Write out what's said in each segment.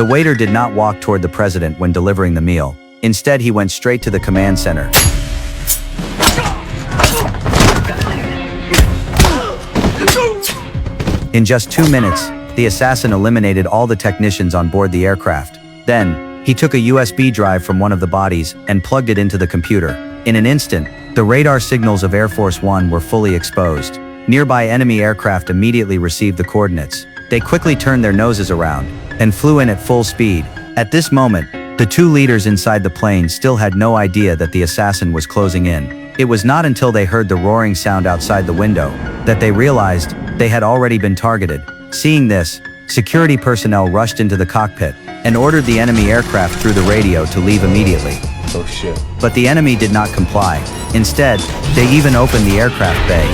The waiter did not walk toward the president when delivering the meal. Instead, he went straight to the command center. In just 2 minutes, the assassin eliminated all the technicians on board the aircraft. Then, he took a USB drive from one of the bodies and plugged it into the computer. In an instant, the radar signals of Air Force One were fully exposed. Nearby enemy aircraft immediately received the coordinates. They quickly turned their noses around and flew in at full speed. At this moment, the two leaders inside the plane still had no idea that the assassin was closing in. It was not until they heard the roaring sound outside the window that they realized they had already been targeted. Seeing this, security personnel rushed into the cockpit and ordered the enemy aircraft through the radio to leave immediately. Oh shit. But the enemy did not comply. Instead, they even opened the aircraft bay.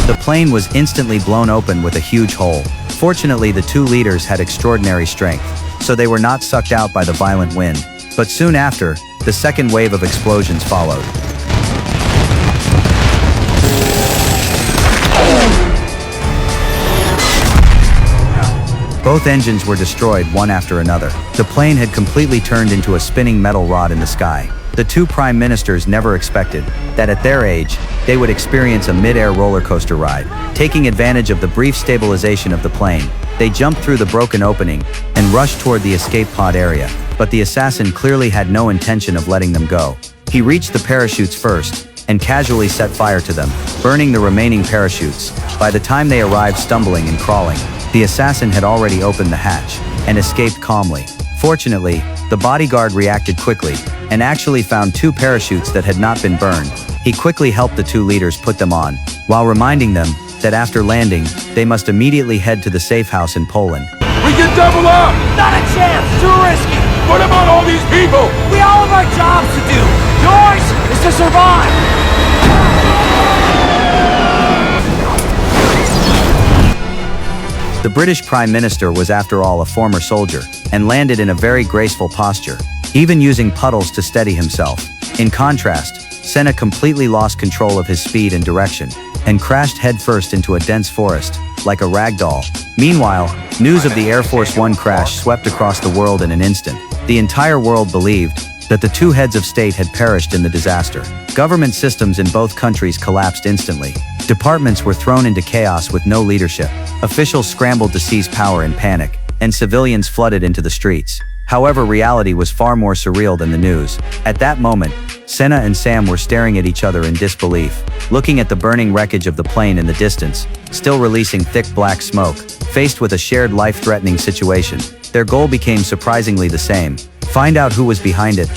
The plane was instantly blown open with a huge hole. Fortunately, the two leaders had extraordinary strength, so they were not sucked out by the violent wind. But soon after, the second wave of explosions followed. Both engines were destroyed one after another. The plane had completely turned into a spinning metal rod in the sky. The two prime ministers never expected that at their age, they would experience a mid-air roller coaster ride. Taking advantage of the brief stabilization of the plane, they jumped through the broken opening and rushed toward the escape pod area. But the assassin clearly had no intention of letting them go. He reached the parachutes first and casually set fire to them, burning the remaining parachutes. By the time they arrived stumbling and crawling, the assassin had already opened the hatch and escaped calmly. Fortunately, the bodyguard reacted quickly and actually found 2 parachutes that had not been burned. He quickly helped the two leaders put them on, while reminding them that after landing, they must immediately head to the safe house in Poland. We can double up! Not a chance! Too risky! What about all these people? We all have our jobs to do! Yours is to survive! The British Prime Minister was after all a former soldier, and landed in a very graceful posture, even using puddles to steady himself. In contrast, Senna completely lost control of his speed and direction, and crashed headfirst into a dense forest, like a rag doll. Meanwhile, news of the Air Force One crash swept across the world in an instant. The entire world believed that the two heads of state had perished in the disaster. Government systems in both countries collapsed instantly. Departments were thrown into chaos with no leadership. Officials scrambled to seize power in panic, and civilians flooded into the streets. However, reality was far more surreal than the news. At that moment, Senna and Sam were staring at each other in disbelief, looking at the burning wreckage of the plane in the distance, still releasing thick black smoke. Faced with a shared life-threatening situation, their goal became surprisingly the same: find out who was behind it